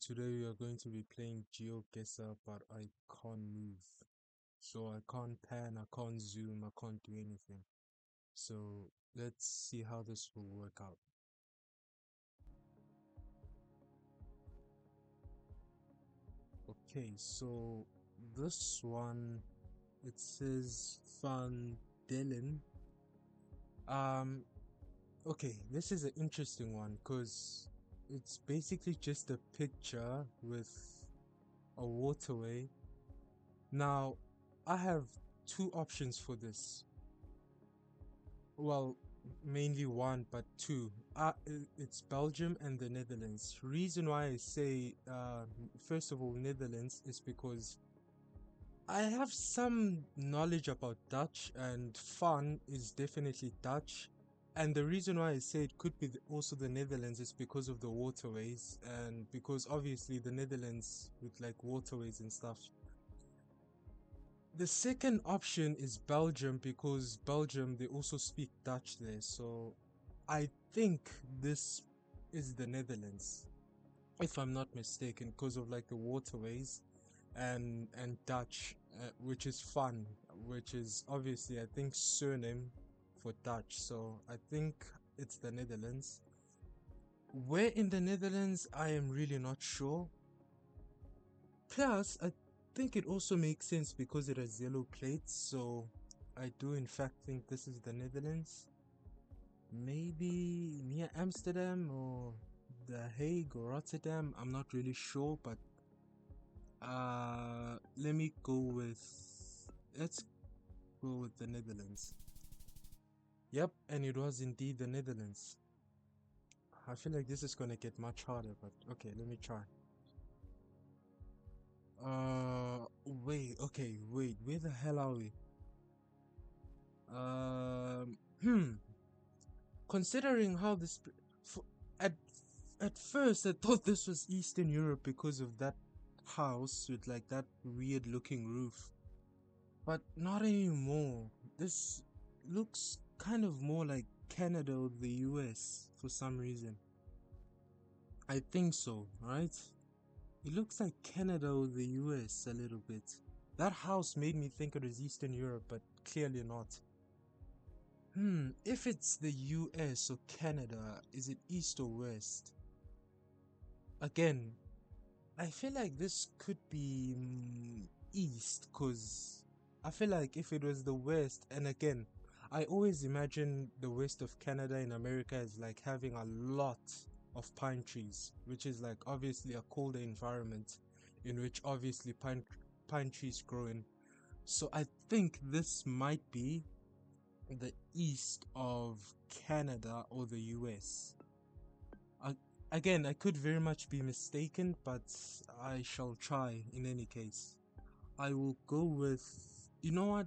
today we are going to be playing GeoGuessr, but I can't move. So I can't pan, I can't zoom, I can't do anything. So let's see how this will work out. Okay, so this one, it says Van Dellen. Um, okay, this is an interesting one because it's basically just a picture with a waterway. Now, I have two options for this. Well, mainly one, but two. It's Belgium and the Netherlands. Reason why I say, first of all, Netherlands is because I have some knowledge about Dutch, and fun is definitely Dutch. And the reason why I say it could be also the Netherlands is because of the waterways, and because obviously the Netherlands with like waterways and stuff. The second option is Belgium because Belgium they also speak Dutch there. So I think this is the Netherlands, if I'm not mistaken, because of like the waterways and Dutch, which is fun, which is obviously I think surname for Dutch. So I think it's the Netherlands. Where in the Netherlands, I am really not sure. Plus, I think it also makes sense because it has yellow plates, so I do in fact think this is the Netherlands. Maybe near Amsterdam or The Hague or Rotterdam, I'm not really sure, but let me go with, let's go with the Netherlands. Yep, and it was indeed the Netherlands. I feel like this is gonna get much harder, but okay, let me try. Wait, where the hell are we? Um, hmm. Considering how this, f- at at first I thought this was Eastern Europe because of that house with like that weird looking roof, but not anymore. This looks kind of more like Canada or the US for some reason. I think so, right? It looks like Canada or the US a little bit. That house made me think it was Eastern Europe, but clearly not. If it's the US or Canada, is it East or West? Again, I feel like this could be East, because I feel like if it was the West, and again, I always imagine the West of Canada in America as like having a lot of pine trees, which is like obviously a colder environment in which obviously pine trees grow in. So I think this might be the east of Canada or the US. I, Again, I could very much be mistaken, but I shall try in any case. I will go with, you know what?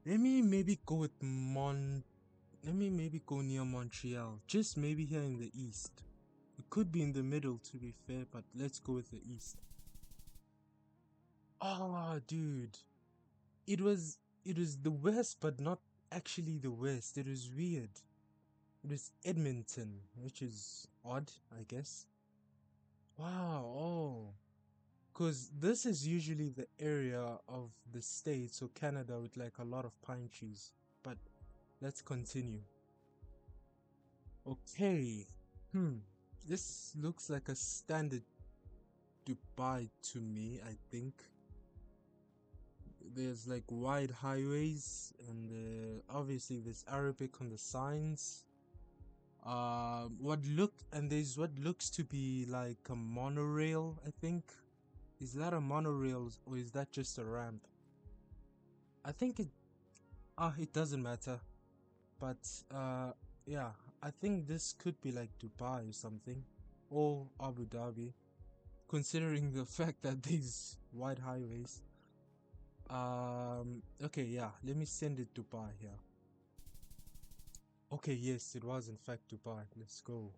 Let me maybe go with Let me maybe go near Montreal. Just maybe here in the east. It could be in the middle to be fair, but let's go with the east. Oh, dude. It was the west, but not actually the west. It was weird. It was Edmonton, which is odd, I guess. Wow, oh. Because this is usually the area of the States or Canada with like a lot of pine trees. But let's continue. Okay. Hmm. This looks like a standard Dubai to me, I think. There's like wide highways and obviously there's Arabic on the signs. There's what looks to be like a monorail, I think. Is that a monorail or is that just a ramp? I think it doesn't matter. But yeah, I think this could be like Dubai or something. Or Abu Dhabi, considering the fact that these wide highways. Okay, yeah, let me send it Dubai here. Okay, yes, it was in fact Dubai. Let's go.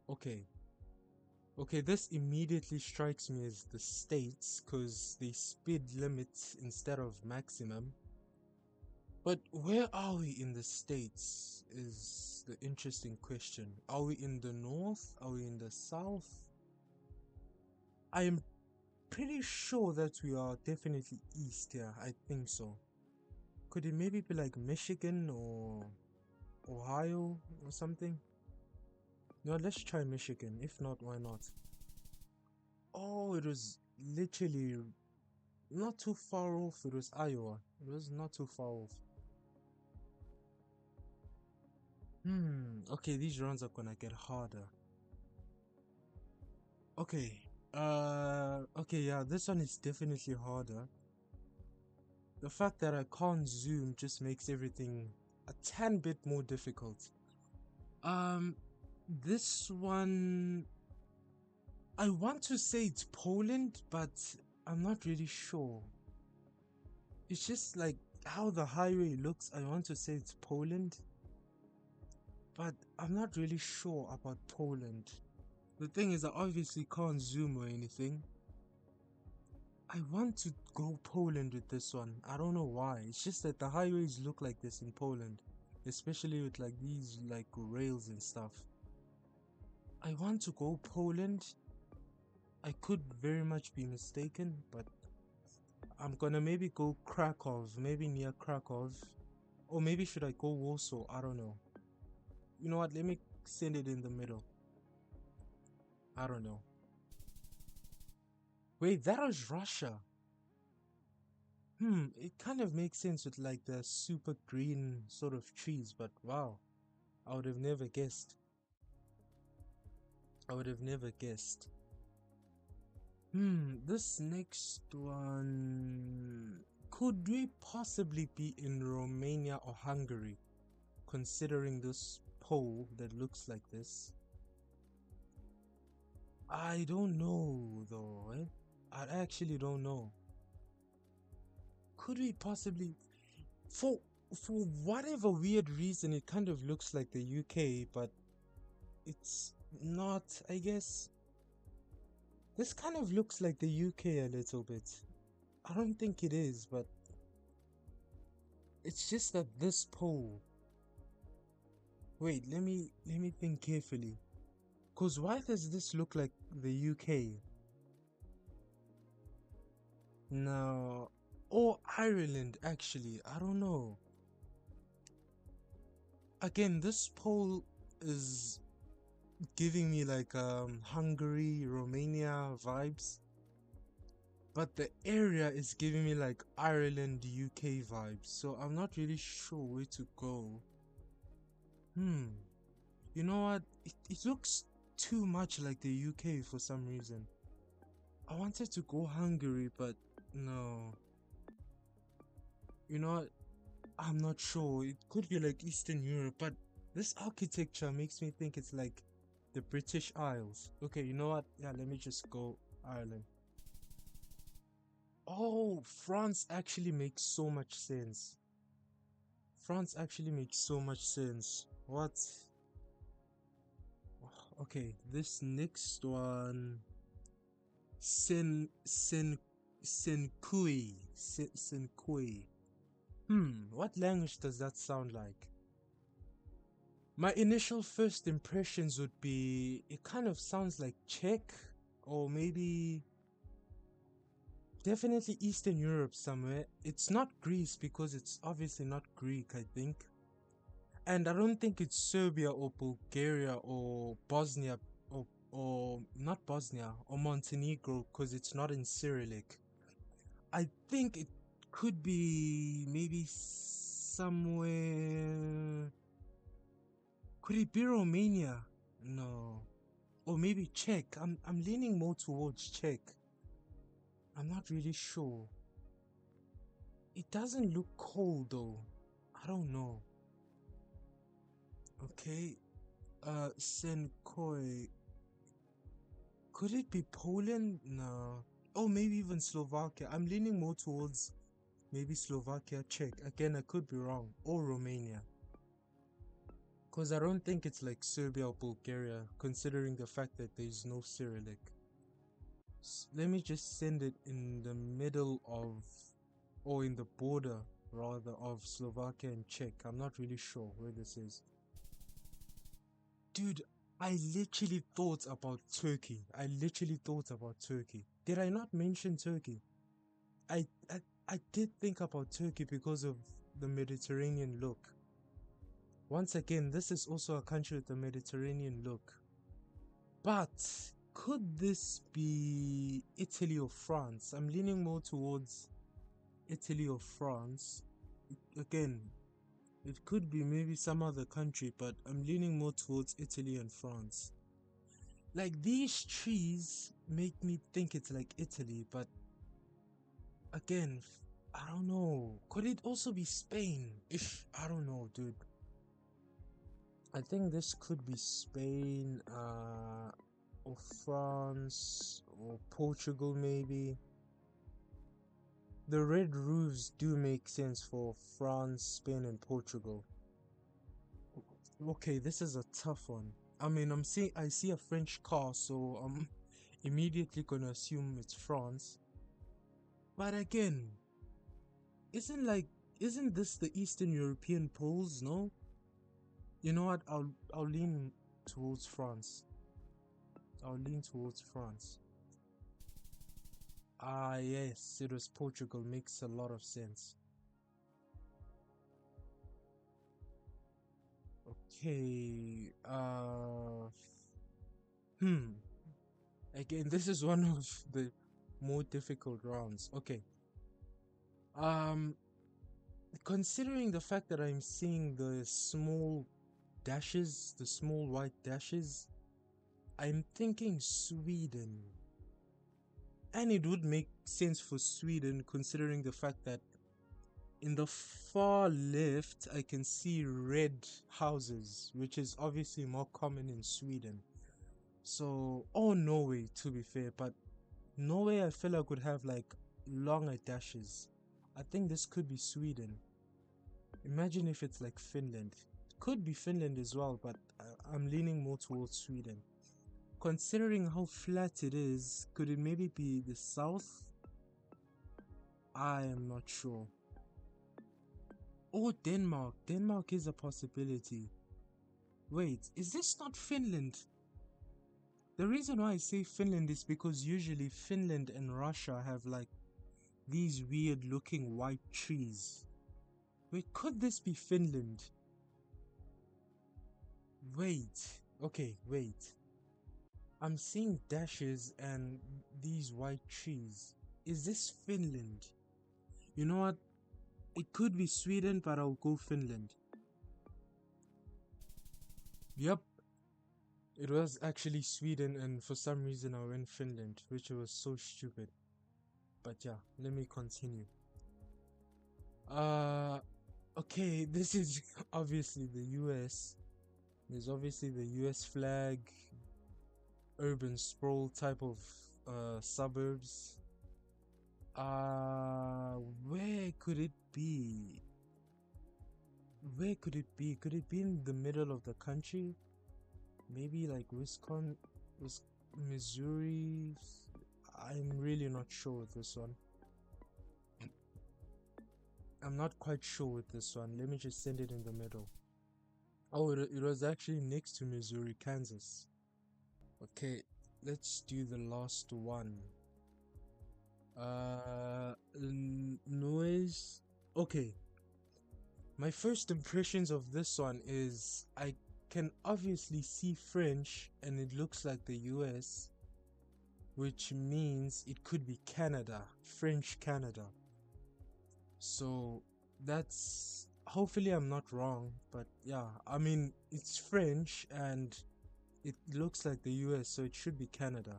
Okay. Okay, this immediately strikes me as the States because they speed limit instead of maximum. But where are we in the States is the interesting question. Are we in the north? Are we in the south? I am pretty sure that we are definitely east here. I think so. Could it maybe be like Michigan or Ohio or something? No, let's try Michigan. If not, why not? Oh, it was literally not too far off. It was Iowa. It was not too far off. Okay, these rounds are gonna get harder. Okay. Okay, yeah, this one is definitely harder. The fact that I can't zoom just makes everything a tan bit more difficult. Um, this one, I want to say it's Poland, but I'm not really sure. It's just like how the highway looks. I want to say it's Poland, but I'm not really sure about Poland. The thing is, I obviously can't zoom or anything. I want to go Poland with this one. I don't know why. It's just that the highways look like this in Poland, especially with like these like rails and stuff. I want to go Poland. I could very much be mistaken, but I'm gonna maybe go Krakow, maybe near Krakow. Or maybe should I go Warsaw? I don't know. You know what? Let me send it in the middle. I don't know. Wait, that was Russia. It kind of makes sense with like the super green sort of trees, but wow, I would have never guessed. I would have never guessed. This next one, could we possibly be in Romania or Hungary, considering this pole that looks like this? I don't know though, eh? I actually don't know. Could we possibly, for for whatever weird reason, it kind of looks like the UK, but it's not, I guess. This kind of looks like the UK a little bit. I don't think it is, but it's just that this pole. Wait, let me think carefully. Cause why does this look like the UK? No, or Ireland actually. I don't know. Again, this pole is giving me like Hungary, Romania vibes. But the area is giving me like Ireland, UK vibes. So I'm not really sure where to go. Hmm. You know what? It looks too much like the UK for some reason. I wanted to go Hungary, but no. You know what? I'm not sure. It could be like Eastern Europe, but this architecture makes me think it's like the British Isles. Okay, you know what? Yeah, let me just go Ireland. Oh, France actually makes so much sense. France actually makes so much sense. What? Okay, this next one. Senkui. Senkui. What language does that sound like? My initial first impressions would be it kind of sounds like Czech or maybe definitely Eastern Europe somewhere. It's not Greece because it's obviously not Greek, I think. And I don't think it's Serbia or Bulgaria or Bosnia or not Bosnia or Montenegro because it's not in Cyrillic. I think it could be maybe somewhere. Could it be Romania? No. Or maybe Czech. I'm leaning more towards Czech. I'm not really sure. It doesn't look cold though. I don't know. Okay. Senkoi. Could it be Poland? No. Oh, maybe even Slovakia. I'm leaning more towards maybe Slovakia, Czech. Again, I could be wrong. Or Romania. Because I don't think it's like Serbia or Bulgaria, considering the fact that there's no Cyrillic. Let me just send it in the middle of, or in the border. rather, of Slovakia and Czech. I'm not really sure where this is. Dude, I literally thought about Turkey. I literally thought about Turkey. Did I not mention Turkey? I, I, I did think about Turkey because of the Mediterranean look. Once again, this is also a country with a Mediterranean look. But could this be Italy or France? I'm leaning more towards Italy or France. Again, it could be maybe some other country, but I'm leaning more towards Italy and France. Like these trees make me think it's like Italy, but again, I don't know. Could it also be Spain? If I don't know, dude. I think this could be Spain, or France, or Portugal, maybe. The red roofs do make sense for France, Spain, and Portugal. Okay, this is a tough one. I mean, I see a French car, so I'm immediately gonna assume it's France. But again, isn't like isn't this the Eastern European poles? No. You know what? I'll lean towards France. I'll lean towards France. Ah, yes, it was Portugal. Makes a lot of sense. Okay. Hmm. Again, this is one of the more difficult rounds. Okay. Um, considering the fact that I'm seeing the small dashes, the small white dashes, I'm thinking Sweden. And it would make sense for Sweden considering the fact that in the far left I can see red houses, which is obviously more common in Sweden. So, or Norway to be fair, but Norway I feel like would have like longer dashes. I think this could be Sweden. Imagine if it's like Finland. Could be Finland as well, but I'm leaning more towards Sweden. Considering how flat it is, could it maybe be the south? I am not sure. Or Denmark. Denmark is a possibility. Wait, is this not Finland? The reason why I say Finland is because usually Finland and Russia have like these weird looking white trees. Wait, could this be Finland? Wait. Okay, wait. I'm seeing dashes and these white trees. Is this Finland? You know what? It could be Sweden, but I'll go Finland. Yep, it was actually Sweden, and for some reason I went Finland, which was so stupid. But yeah, let me continue. Uh, okay, this is obviously the US. There's obviously the US flag, urban sprawl type of suburbs. Where could it be? Where could it be? Could it be in the middle of the country? Maybe like Missouri. I'm really not sure with this one. I'm not quite sure with this one. Let me just send it in the middle. Oh, it was actually next to Missouri, Kansas. Okay, let's do the last one. Noise. Okay, my first impressions of this one is I can obviously see French and it looks like the US, which means it could be Canada, French Canada. So that's hopefully I'm not wrong, but yeah, I mean it's French and it looks like the US, so it should be Canada.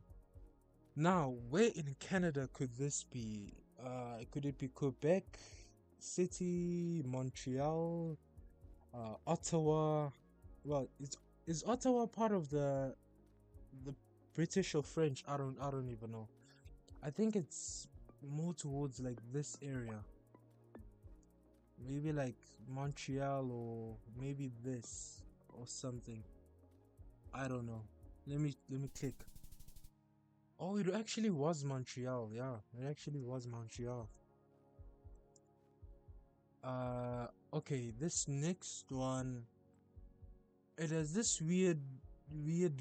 Now, where in Canada could this be? Could it be Quebec City, Montreal, Ottawa? Well, is Ottawa part of the British or French? I don't even know. I think it's more towards like this area. Maybe like Montreal or maybe this or something. I don't know. Let me click. Oh, it actually was Montreal. Yeah, it actually was Montreal. Okay, this next one, it has this weird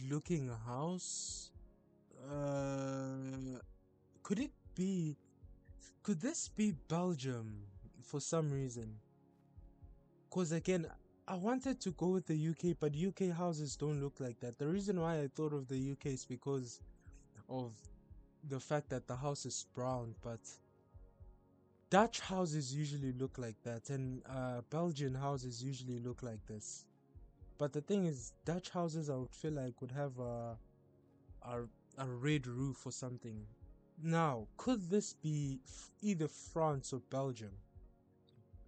looking house. Uh, could it be, could this be Belgium for some reason? Because again, I wanted to go with the UK, but UK houses don't look like that. The reason why I thought of the UK is because of the fact that the house is brown, but Dutch houses usually look like that, and Belgian houses usually look like this. But the thing is, Dutch houses I would feel like would have a, a red roof or something. Now, could this be either France or Belgium?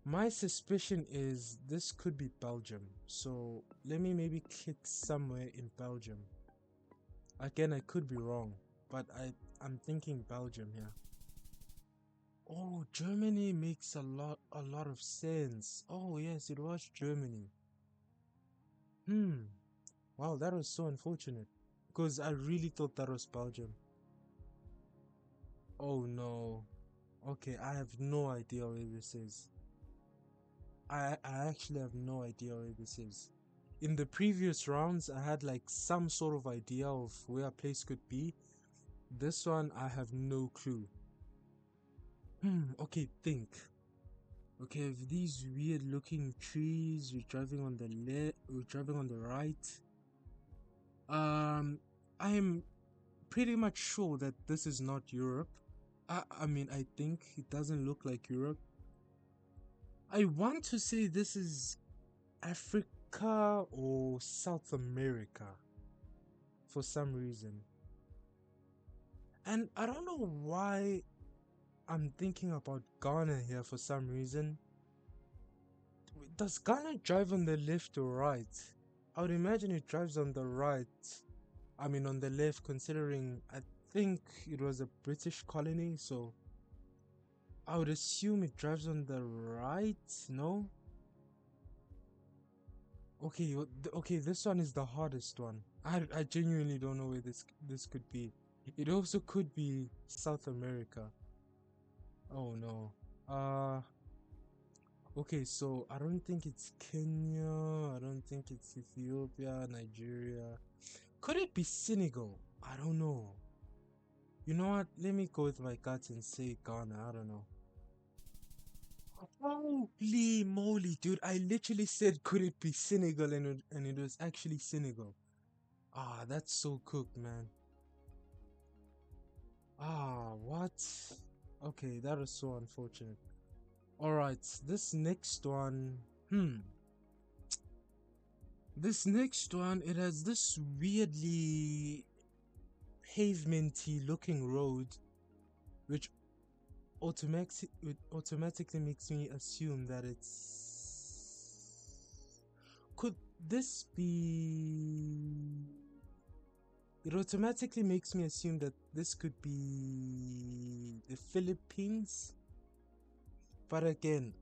My suspicion is this could be Belgium. So let me maybe click somewhere in Belgium. Again, I could be wrong, but I'm thinking Belgium here. Oh, Germany makes a lot of sense. Oh yes, it was Germany. Hmm. Wow, that was so unfortunate. Because I really thought that was Belgium. Oh no. Okay, I have no idea where this is. I actually have no idea where this is. In the previous rounds, I had like some sort of idea of where a place could be. This one, I have no clue. Okay, think. Okay, if these weird looking trees, we're driving on the left, we're driving on the right. Um, I am pretty much sure that this is not Europe. I mean, I think it doesn't look like Europe. I want to say this is Africa or South America for some reason. And I don't know why I'm thinking about Ghana here for some reason. Does Ghana drive on the left or right? I would imagine it drives on the right. I mean, on the left, considering I think it was a British colony, so I would assume it drives on the right. No? Okay, okay, this one is the hardest one. I genuinely don't know where this could be. It also could be South America. Oh no. Okay, so I don't think it's Kenya. I don't think it's Ethiopia, Nigeria. Could it be Senegal? I don't know. You know what? Let me go with my gut and say Ghana. I don't know. Holy moly, dude. I literally said, could it be Senegal? And it was actually Senegal. Ah, that's so cooked, man. Ah, what? Okay, that was so unfortunate. Alright, this next one. This next one, it has this weirdly pavementy looking road, which automatically makes me assume that it's. Could this be. It automatically makes me assume that this could be the Philippines. But again,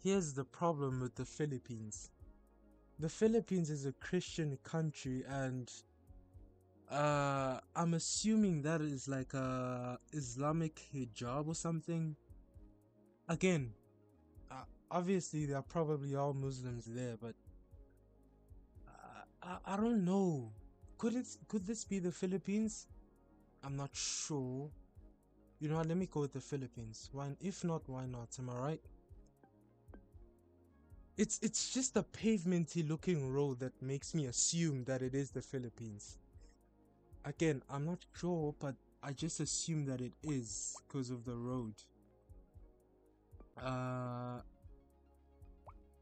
here's the problem with the Philippines. The Philippines is a Christian country, and I'm assuming that is like a Islamic hijab or something. Again, obviously there are probably all Muslims there, but I don't know. Could this be the Philippines? I'm not sure. You know what? Let me go with the Philippines. Why? If not, why not? Am I right? It's just a pavementy looking road that makes me assume that it is the Philippines. Again, I'm not sure, but I just assume that it is because of the road. Uh,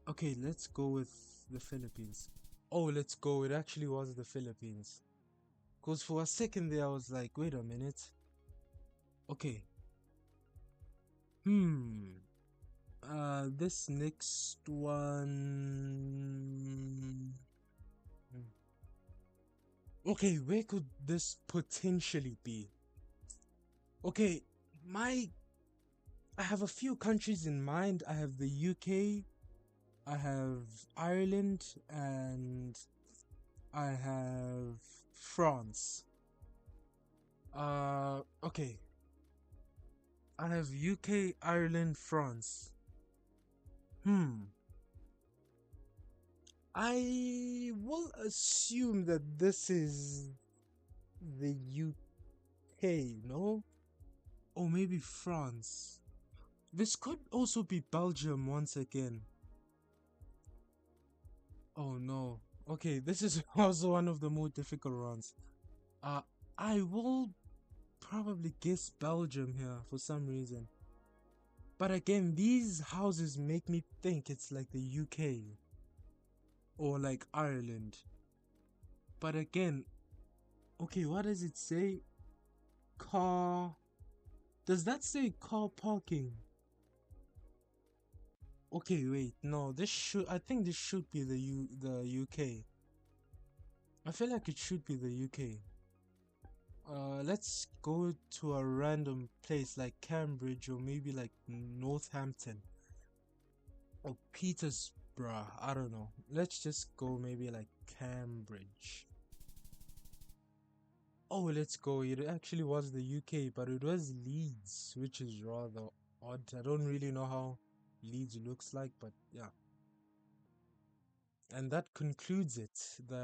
okay, let's go with the Philippines. Oh, let's go. It actually was the Philippines. Because for a second there, I was like, wait a minute. Okay. Hmm. This next one. Okay, where could this potentially be? Okay, my I have a few countries in mind. I have the UK, I have Ireland, and I have France. Okay. I have UK, Ireland, France. Hmm. I will assume that this is the UK, no? Or maybe France. This could also be Belgium once again. Oh no. Okay, this is also one of the more difficult ones. Uh, I will probably guess Belgium here for some reason. But again, these houses make me think it's like the UK or like Ireland. But again, okay, what does it say? Car. Does that say car parking? Okay, wait, no, this should, I think this should be the UK. I feel like it should be the UK. Let's go to a random place like Cambridge or maybe like Northampton or Petersburg. I don't know. Let's just go maybe like Cambridge. Oh, let's go. It actually was the UK, but it was Leeds, which is rather odd. I don't really know how Leeds looks like, but yeah. And that concludes it. The